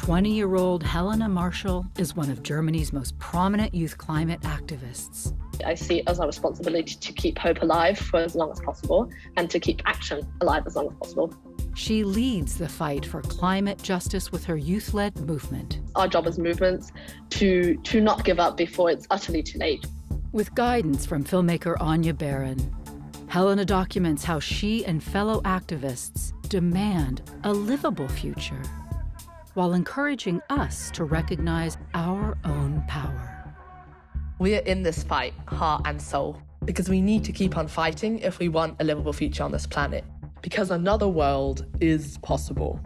20-year-old Helena Marschall is one of Germany's most prominent youth climate activists. I see it as our responsibility to keep hope alive for as long as possible and to keep action alive as long as possible. She leads the fight for climate justice with her youth-led movement. Our job as movements to not give up before it's utterly too late. With guidance from filmmaker Anya Barron, Helena documents how she and fellow activists demand a livable future while encouraging us to recognize our own power. We are in this fight, heart and soul, because we need to keep on fighting if we want a livable future on this planet. Because another world is possible.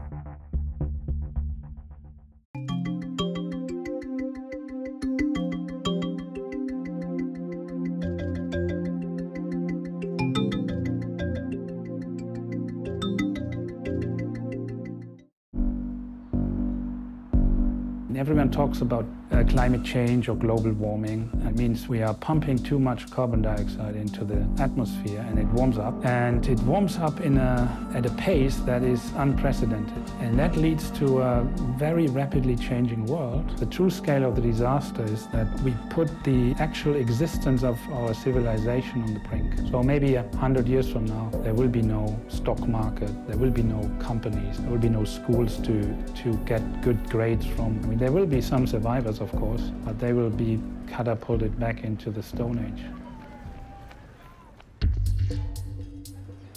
Everyone talks about climate change or global warming. That means we are pumping too much carbon dioxide into the atmosphere and it warms up. And it warms up at a pace that is unprecedented. And that leads to a very rapidly changing world. The true scale of the disaster is that we put the actual existence of our civilization on the brink. So maybe 100 years from now, there will be no stock market, there will be no companies, there will be no schools to get good grades from. I mean, there will be some survivors, of course, but they will be catapulted back into the Stone Age.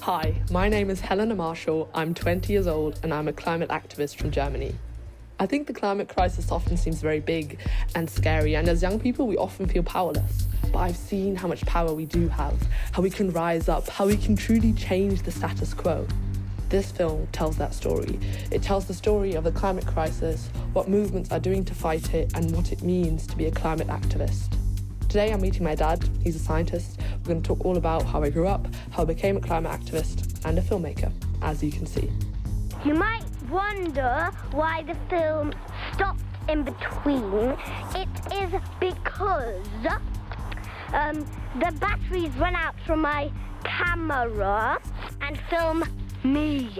Hi, my name is Helena Marschall, I'm 20 years old and I'm a climate activist from Germany. I think the climate crisis often seems very big and scary, and as young people we often feel powerless. But I've seen how much power we do have, how we can rise up, how we can truly change the status quo. This film tells that story. It tells the story of the climate crisis, what movements are doing to fight it, and what it means to be a climate activist. Today I'm meeting my dad, he's a scientist. We're going to talk all about how I grew up, how I became a climate activist, and a filmmaker, as you can see. You might wonder why the film stopped in between. It is because the batteries ran out from my camera and film me.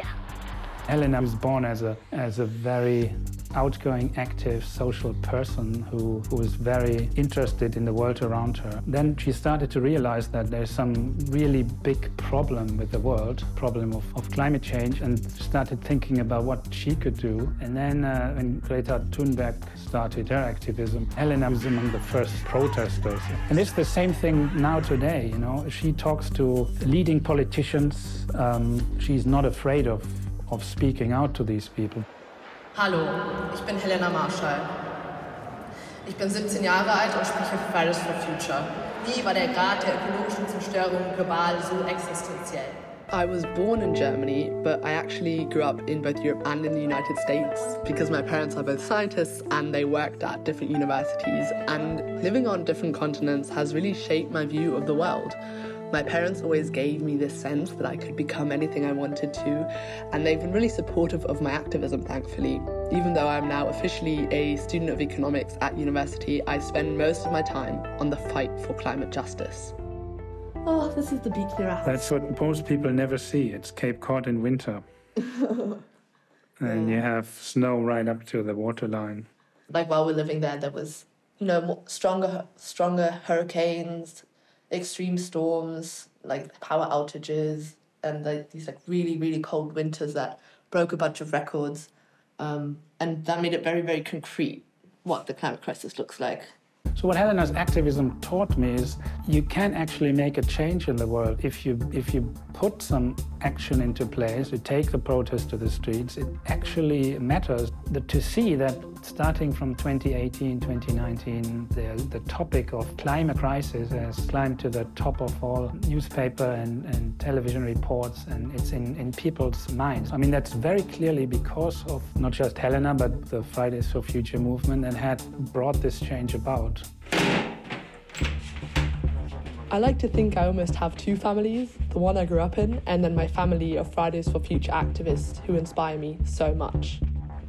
Helena was born as a very outgoing, active, social person who was very interested in the world around her. Then she started to realize that there's some really big problem with the world, problem of climate change, and started thinking about what she could do. And then when Greta Thunberg started her activism, Helena was among the first protesters. And it's the same thing now today, you know. She talks to leading politicians. She's not afraid of speaking out to these people. Hallo, ich bin Helena Marschall. Ich bin 17 Jahre alt und spreche für Fridays for Future. Nie war der Grad der ökologischen Zerstörung global so existenziell. I was born in Germany, but I actually grew up in both Europe and in the United States because my parents are both scientists and they worked at different universities, and living on different continents has really shaped my view of the world. My parents always gave me this sense that I could become anything I wanted to, and they've been really supportive of my activism, thankfully. Even though I'm now officially a student of economics at university, I spend most of my time on the fight for climate justice. Oh, this is the beach near us. That's what most people never see. It's Cape Cod in winter. And you have snow right up to the waterline. Like while we're living there, there was, stronger hurricanes, extreme storms, like power outages, and these really, really cold winters that broke a bunch of records. And that made it very, very concrete what the climate crisis looks like. So what Helena's activism taught me is you can actually make a change in the world if you put some action into place, you take the protest to the streets. It actually matters to see that starting from 2018, 2019, the topic of climate crisis has climbed to the top of all newspaper and television reports, and it's in people's minds. I mean, that's very clearly because of not just Helena, but the Fridays for Future movement that had brought this change about. I like to think I almost have two families, the one I grew up in, and then my family of Fridays for Future activists who inspire me so much.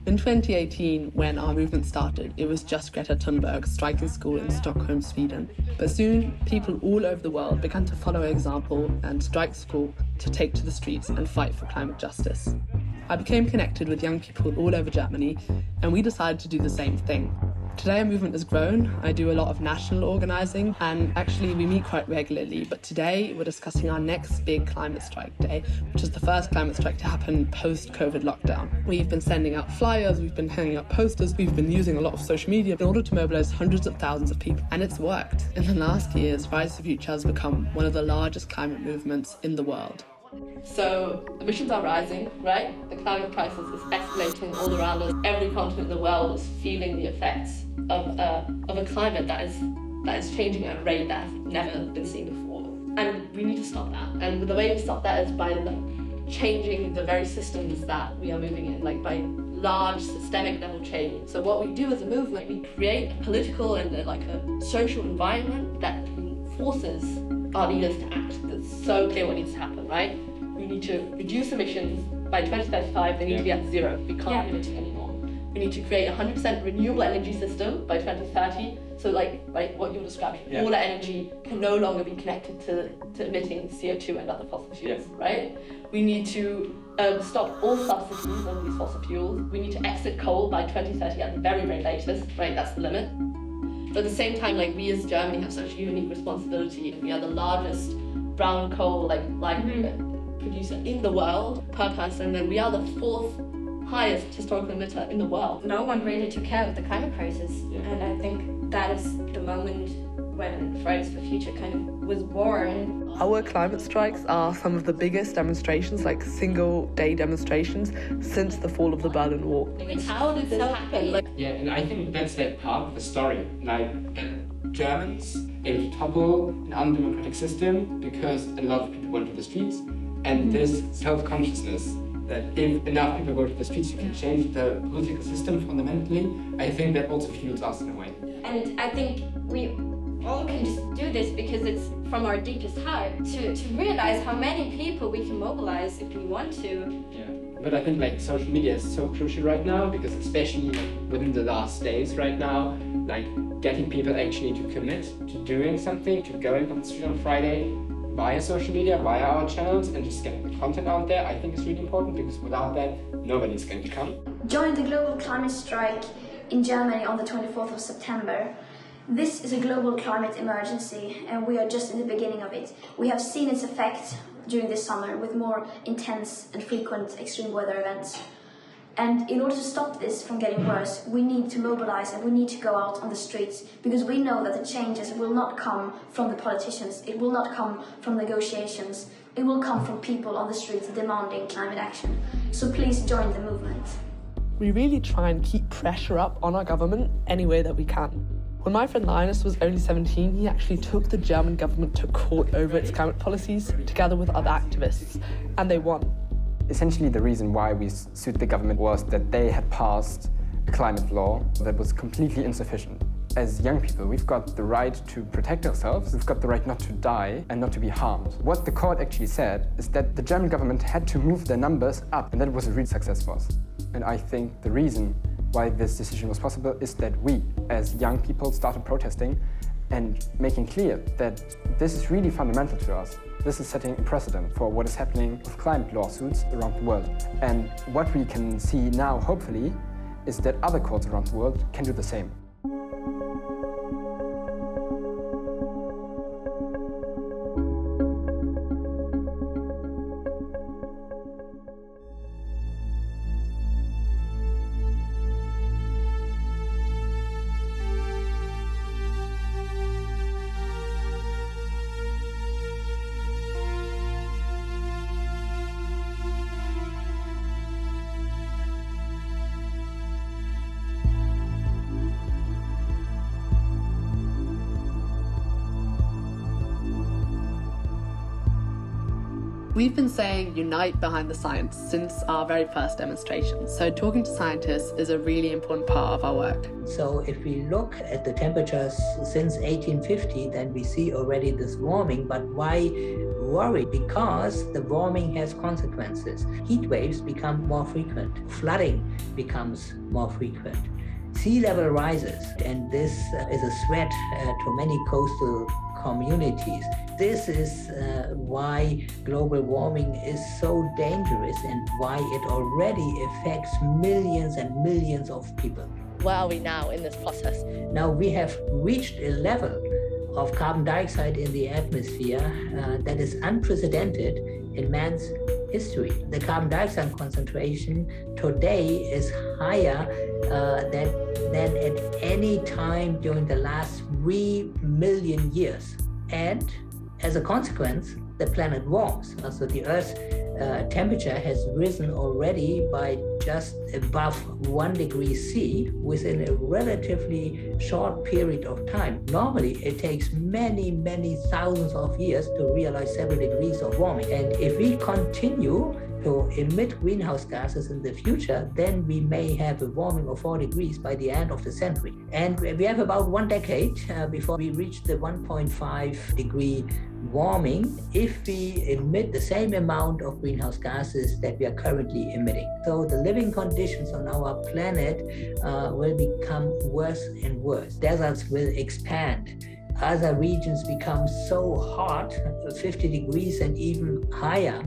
In 2018, when our movement started, it was just Greta Thunberg striking school in Stockholm, Sweden. But soon, people all over the world began to follow her example and strike school to take to the streets and fight for climate justice. I became connected with young people all over Germany, and we decided to do the same thing. Today our movement has grown. I do a lot of national organising, and actually we meet quite regularly, but today we're discussing our next big climate strike day, which is the first climate strike to happen post-COVID lockdown. We've been sending out flyers, we've been hanging up posters, we've been using a lot of social media in order to mobilise hundreds of thousands of people, and it's worked. In the last years, Fridays for Future has become one of the largest climate movements in the world. So emissions are rising, right? The climate crisis is escalating all around us. Every continent in the world is feeling the effects of a climate that is changing at a rate that has never been seen before. And we need to stop that. And the way we stop that is by changing the very systems that we are moving in, like by large systemic level change. So what we do as a movement, we create a political and a social environment that forces our leaders to act. It's so clear what needs to happen, right? We need to reduce emissions by 2035. They need to be at zero. We can't be emitting anymore. We need to create a 100% renewable energy system by 2030. So like what you're describing, all that energy can no longer be connected to emitting CO2 and other fossil fuels, right? We need to stop all subsidies on these fossil fuels. We need to exit coal by 2030 at the very, very latest, right? That's the limit. But at the same time, we as Germany have such a unique responsibility. We are the largest brown coal producer in the world per person, and we are the 4th highest historical emitter in the world. No one really took care of the climate crisis, and I think that is the moment when Fridays for Future kind of was born. Our climate strikes are some of the biggest demonstrations, single-day demonstrations, since the fall of the Berlin Wall. How did this happen? And I think that's part of the story. Germans aim to topple an undemocratic system because a lot of people went to the streets, and this self-consciousness that if enough people go to the streets, you can change the political system fundamentally. I think that also fuels us in a way. And I think we all can just do this because it's from our deepest heart to realize how many people we can mobilize if we want to. Yeah, but I think social media is so crucial right now, because especially within the last days right now, getting people actually to commit to doing something, to going on the street on Friday via social media, via our channels, and just getting the content out there, I think is really important, because without that, nobody's going to come. Join the global climate strike in Germany on the 24th of September. This is a global climate emergency, and we are just in the beginning of it. We have seen its effect during this summer with more intense and frequent extreme weather events. And in order to stop this from getting worse, we need to mobilize and we need to go out on the streets, because we know that the changes will not come from the politicians, it will not come from negotiations, it will come from people on the streets demanding climate action. So please join the movement. We really try and keep pressure up on our government any way that we can. When my friend Linus was only 17, he actually took the German government to court over its climate policies, together with other activists, and they won. Essentially, the reason why we sued the government was that they had passed a climate law that was completely insufficient. As young people, we've got the right to protect ourselves, we've got the right not to die and not to be harmed. What the court actually said is that the German government had to move their numbers up, and that was a real success for us. And I think the reason why this decision was possible is that we, as young people, started protesting and making clear that this is really fundamental to us. This is setting a precedent for what is happening with climate lawsuits around the world. And what we can see now, hopefully, is that other courts around the world can do the same. We've been saying unite behind the science since our very first demonstration. So talking to scientists is a really important part of our work. So if we look at the temperatures since 1850, then we see already this warming. But why worry? Because the warming has consequences. Heat waves become more frequent. Flooding becomes more frequent. Sea level rises, and this is a threat to many coastal communities. This is why global warming is so dangerous and why it already affects millions and millions of people. Where are we now in this process? Now we have reached a level of carbon dioxide in the atmosphere that is unprecedented in man's history. The carbon dioxide concentration today is higher than at any time during the last 3 million years. And as a consequence, the planet warms. So the Earth's temperature has risen already by just above 1 degree C within a relatively short period of time. Normally, it takes many, many thousands of years to realize several degrees of warming. And if we continue to emit greenhouse gases in the future, then we may have a warming of 4 degrees by the end of the century. And we have about 1 decade before we reach the 1.5 degree warming if we emit the same amount of greenhouse gases that we are currently emitting. So the living conditions on our planet will become worse and worse. Deserts will expand. Other regions become so hot, 50 degrees and even higher,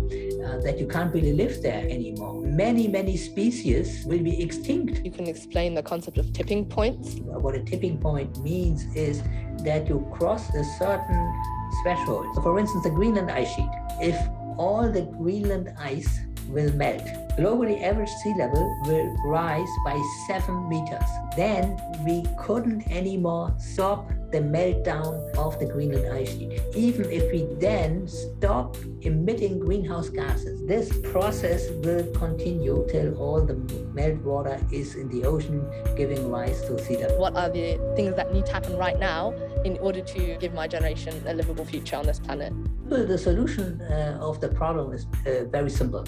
that you can't really live there anymore. Many, many species will be extinct. You can explain the concept of tipping points. What a tipping point means is that you cross a certain threshold. So for instance, the Greenland ice sheet. If all the Greenland ice will melt, globally average sea level will rise by 7 meters. Then we couldn't anymore stop the meltdown of the Greenland ice sheet. Even if we then stop emitting greenhouse gases, this process will continue till all the meltwater is in the ocean, giving rise to sea level. What are the things that need to happen right now in order to give my generation a livable future on this planet? Well, the solution of the problem is very simple.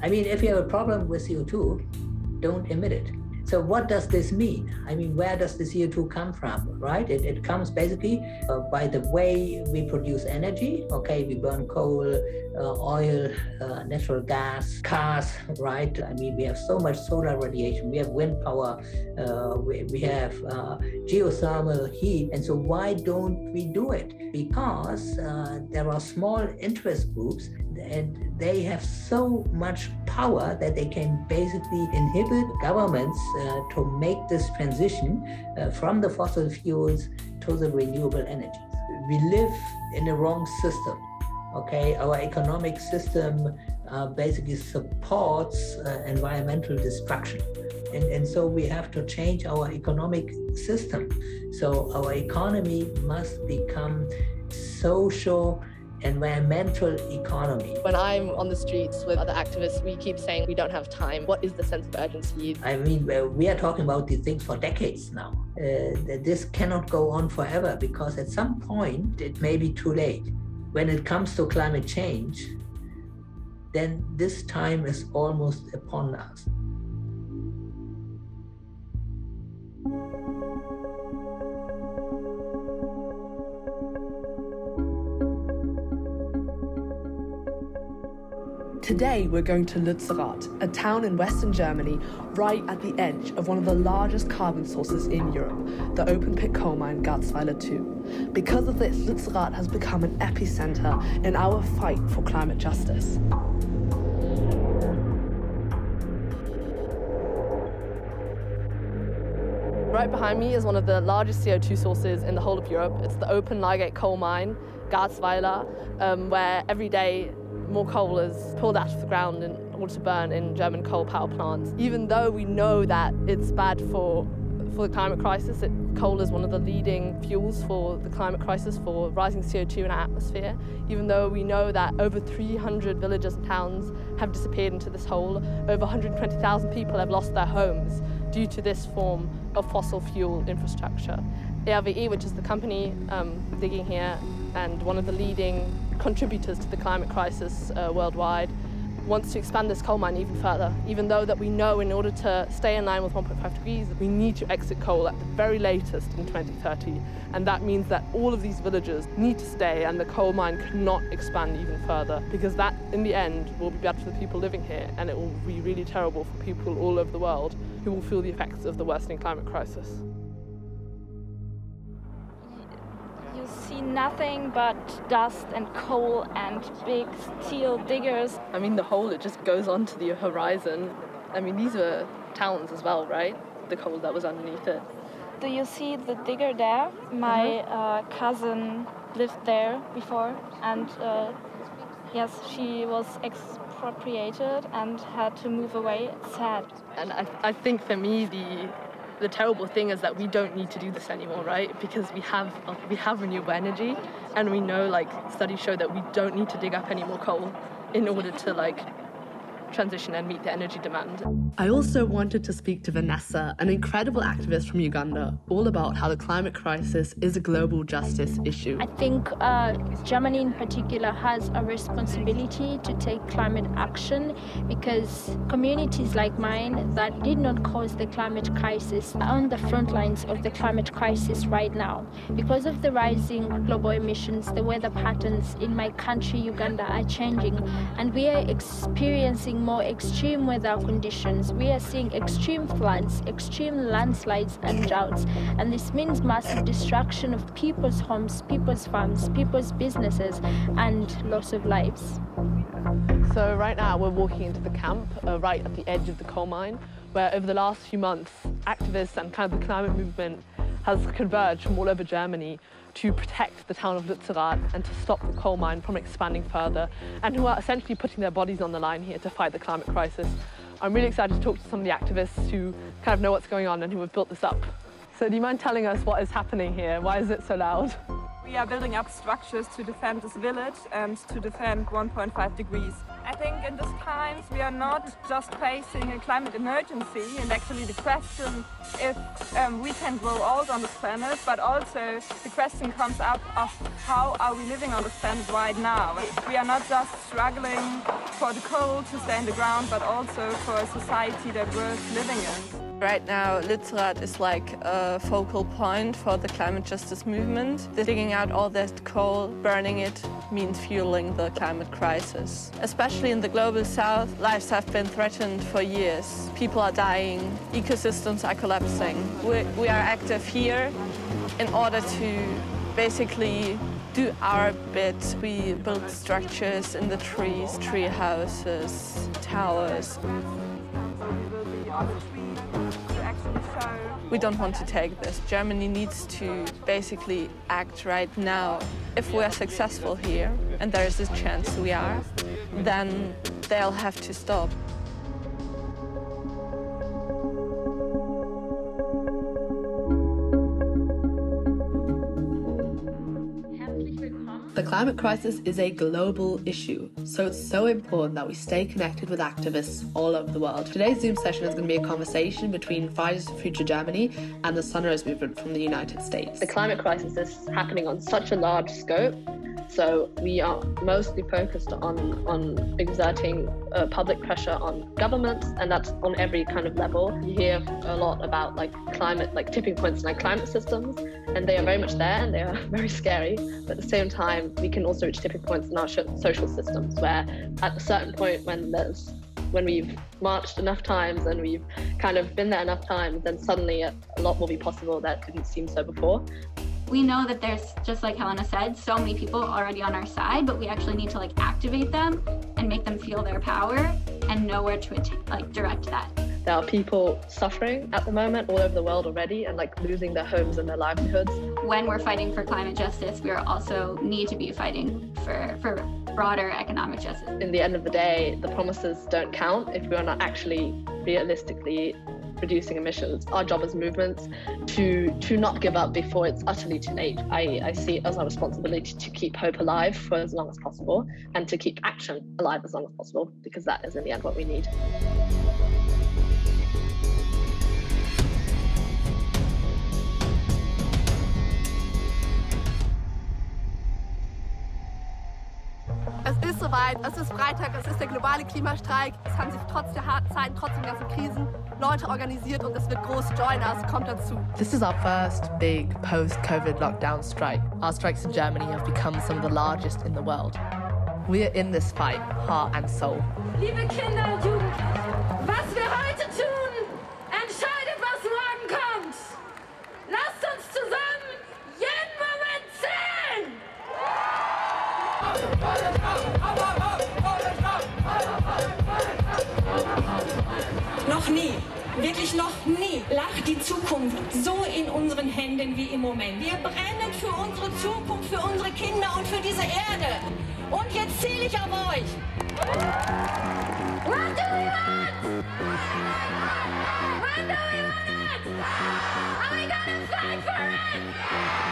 I mean, if you have a problem with CO2, don't emit it. So what does this mean? I mean, where does the CO2 come from, right? It comes basically by the way we produce energy. Okay, we burn coal, oil, natural gas, cars, right? I mean, we have so much solar radiation. We have wind power. We have geothermal heat. And so why don't we do it? Because there are small interest groups and they have so much power that they can basically inhibit governments to make this transition from the fossil fuels to the renewable energies. We live in the wrong system, okay? Our economic system basically supports environmental destruction. And so we have to change our economic system. So our economy must become social, environmental economy. When I'm on the streets with other activists, we keep saying we don't have time. What is the sense of urgency? I mean, we are talking about these things for decades now. This cannot go on forever because at some point it may be too late. When it comes to climate change, then this time is almost upon us. Today we're going to Lützerath, a town in western Germany, right at the edge of one of the largest carbon sources in Europe, the open-pit coal mine Garzweiler 2. Because of this, Lützerath has become an epicenter in our fight for climate justice. Right behind me is one of the largest CO2 sources in the whole of Europe. It's the open Leigate coal mine, Garzweiler, where every day more coal is pulled out of the ground in order to burn in German coal power plants. Even though we know that it's bad for the climate crisis, coal is one of the leading fuels for the climate crisis, for rising CO2 in our atmosphere. Even though we know that over 300 villages and towns have disappeared into this hole, over 120,000 people have lost their homes due to this form of fossil fuel infrastructure. RWE, which is the company digging here and one of the leading contributors to the climate crisis worldwide, wants to expand this coal mine even further, even though that we know in order to stay in line with 1.5 degrees, we need to exit coal at the very latest in 2030. And that means that all of these villages need to stay and the coal mine cannot expand even further, because that, in the end, will be bad for the people living here, and it will be really terrible for people all over the world who will feel the effects of the worsening climate crisis. You see nothing but dust and coal and big steel diggers. I mean, the whole, it just goes on to the horizon. I mean, these were towns as well, right? The coal that was underneath it. Do you see the digger there? My cousin lived there before, and yes, she was expropriated and had to move away. It's sad. And I think for me, the terrible thing is that we don't need to do this anymore, right? Because we have renewable energy, and we know, like, studies show that we don't need to dig up any more coal in order to, like, transition and meet the energy demand. I also wanted to speak to Vanessa, an incredible activist from Uganda, all about how the climate crisis is a global justice issue. I think Germany in particular has a responsibility to take climate action, because communities like mine that did not cause the climate crisis are on the front lines of the climate crisis right now. Because of the rising global emissions, the weather patterns in my country, Uganda, are changing, and we are experiencing more extreme weather conditions. We are seeing extreme floods, extreme landslides and droughts, and this means massive destruction of people's homes, people's farms, people's businesses, and loss of lives. So right now we're walking into the camp right at the edge of the coal mine, where over the last few months activists and kind of the climate movement has converged from all over Germany to protect the town of Lützerath and to stop the coal mine from expanding further, and who are essentially putting their bodies on the line here to fight the climate crisis. I'm really excited to talk to some of the activists who kind of know what's going on and who have built this up. So do you mind telling us what is happening here? Why is it so loud? We are building up structures to defend this village and to defend 1.5 degrees. I think in these times we are not just facing a climate emergency and actually the question if we can grow old on this planet, but also the question comes up of how are we living on this planet right now. We are not just struggling for the coal to stay in the ground, but also for a society that worth living in. Right now, Lützerath is like a focal point for the climate justice movement. Digging out all that coal, burning it, means fueling the climate crisis. Especially in the global south, lives have been threatened for years. People are dying, ecosystems are collapsing. We are active here in order to basically do our bit. We build structures in the trees, tree houses, towers. We don't want to take this. Germany needs to basically act right now. If we are successful here, and there is this chance we are, then they'll have to stop. The climate crisis is a global issue, so it's so important that we stay connected with activists all over the world. Today's Zoom session is going to be a conversation between Fridays for Future Germany and the Sunrise Movement from the United States. The climate crisis is happening on such a large scope, so we are mostly focused on exerting public pressure on governments, and that's on every kind of level. You hear a lot about climate, tipping points in climate systems, and they are very much there and they are very scary. But at the same time, we can also reach tipping points in our social systems, where at a certain point when we've marched enough times and we've kind of been there enough times, then suddenly a lot will be possible that didn't seem so before. We know that there's, just like Helena said, so many people already on our side, but we actually need to activate them and make them feel their power and know where to direct that. There are people suffering at the moment all over the world already and losing their homes and their livelihoods. When we're fighting for climate justice, we also need to be fighting for broader economic justice. In the end of the day, the promises don't count if we are not actually realistically reducing emissions. Our job as movements to not give up before it's utterly too late. I see it as our responsibility to keep hope alive for as long as possible and to keep action alive as long as possible, because that is in the end what we need. Es ist soweit, es ist Freitag, es ist der globale Klimastreik. Es haben sich trotz der harten Zeiten, trotz den ganzen Krisen Leute organisiert und es wird große Joiners, kommt dazu. This is our first big post-COVID lockdown strike. Our strikes in Germany have become some of the largest in the world. We are in this fight, heart and soul. Liebe Kinder und Jugendliche, was wir heute tun, entscheidet, was morgen kommt. Lasst uns zusammen jeden Moment zählen! nie, wirklich noch nie lag die Zukunft so in unseren Händen wie im Moment. Wir brennen für unsere Zukunft, für unsere Kinder und für diese Erde. Und jetzt zähle ich auf euch. What do we want? What do we want? Are we gonna fight for it?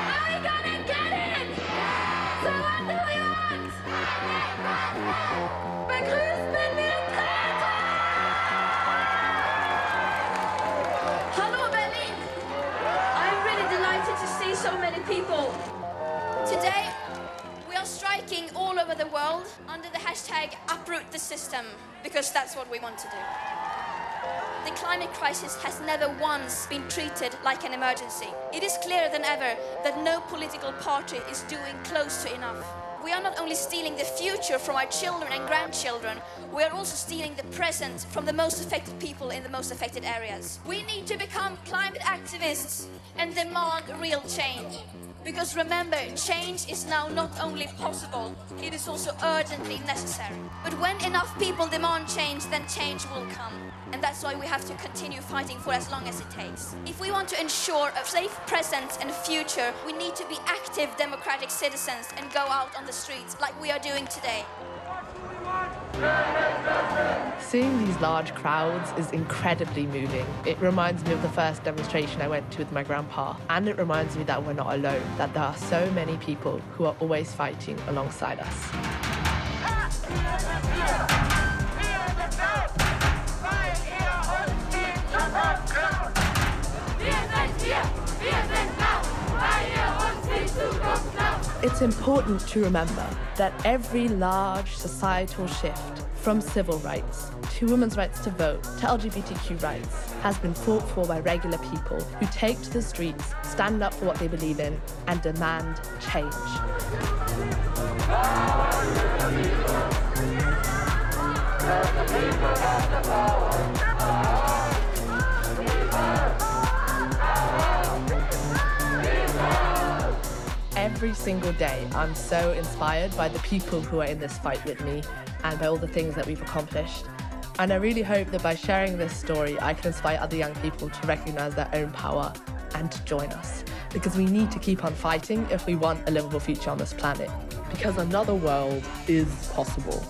Are we gonna get it? So what do we want? Begrüßt den Militär! Hello, Berlin! I'm really delighted to see so many people. Today, we are striking all over the world under the hashtag uproot the system, because that's what we want to do. The climate crisis has never once been treated like an emergency. It is clearer than ever that no political party is doing close to enough. We are not only stealing the future from our children and grandchildren, we are also stealing the present from the most affected people in the most affected areas. We need to become climate activists and demand real change. Because remember, change is now not only possible, it is also urgently necessary. But when enough people demand change, then change will come. And that's why we have to continue fighting for as long as it takes. If we want to ensure a safe present and future, we need to be active democratic citizens and go out on the streets like we are doing today. Seeing these large crowds is incredibly moving. It reminds me of the first demonstration I went to with my grandpa, and it reminds me that we're not alone, that there are so many people who are always fighting alongside us. It's important to remember that every large societal shift, from civil rights to women's rights to vote to LGBTQ rights, has been fought for by regular people who take to the streets, stand up for what they believe in, and demand change. Every single day, I'm so inspired by the people who are in this fight with me and by all the things that we've accomplished. And I really hope that by sharing this story, I can inspire other young people to recognize their own power and to join us. Because we need to keep on fighting if we want a livable future on this planet. Because another world is possible.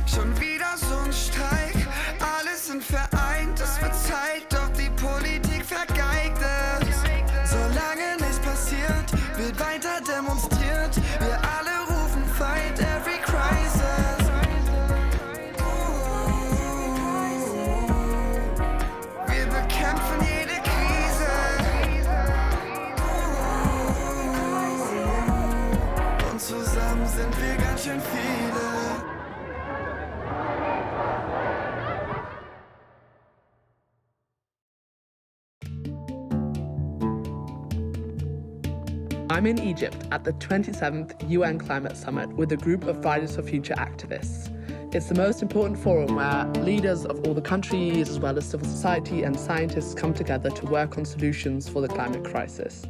Schon wieder so ein Streik, alle sind vereint, es wird Zeit, doch die Politik vergeigt es. Solange nichts passiert, wird weiter demonstriert, wir alle rufen Fight every crisis. Wir bekämpfen jede Krise. Und zusammen sind wir ganz schön viele. I'm in Egypt at the 27th UN Climate Summit with a group of Fridays for Future activists. It's the most important forum where leaders of all the countries, as well as civil society and scientists, come together to work on solutions for the climate crisis.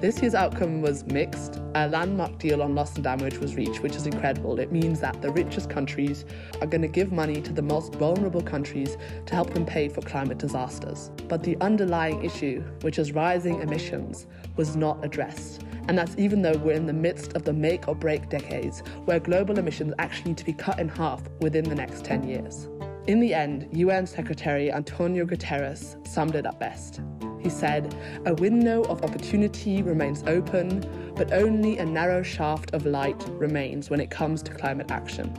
This year's outcome was mixed. A landmark deal on loss and damage was reached, which is incredible. It means that the richest countries are going to give money to the most vulnerable countries to help them pay for climate disasters. But the underlying issue, which is rising emissions, was not addressed. And that's even though we're in the midst of the make or break decades, where global emissions actually need to be cut in half within the next 10 years. In the end, UN Secretary Antonio Guterres summed it up best. He said, "A window of opportunity remains open, but only a narrow shaft of light remains when it comes to climate action."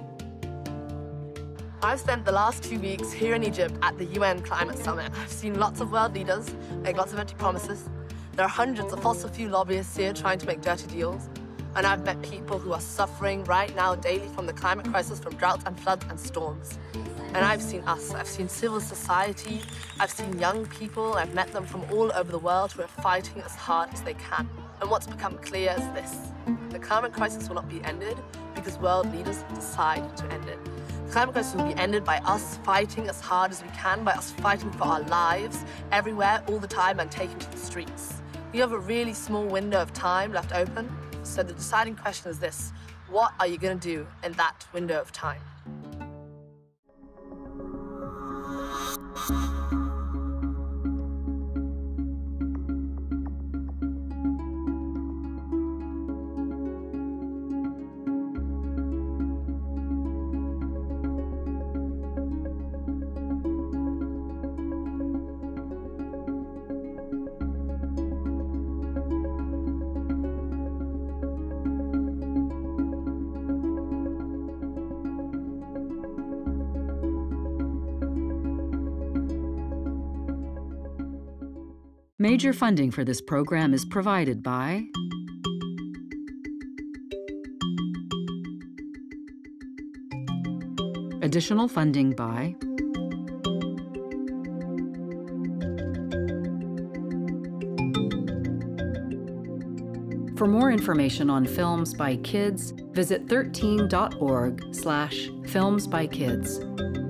I've spent the last 2 weeks here in Egypt at the UN Climate Summit. I've seen lots of world leaders make lots of empty promises. There are hundreds of fossil fuel lobbyists here trying to make dirty deals. And I've met people who are suffering right now daily from the climate crisis, from droughts and floods and storms. And I've seen us, I've seen civil society, I've seen young people, I've met them from all over the world who are fighting as hard as they can. And what's become clear is this: the climate crisis will not be ended because world leaders decide to end it. Climate crisis will be ended by us fighting as hard as we can, by us fighting for our lives everywhere, all the time, and taking to the streets. We have a really small window of time left open, so the deciding question is this: what are you going to do in that window of time? Major funding for this program is provided by additional funding by For more information on films by kids, visit 13.org/filmsbykids.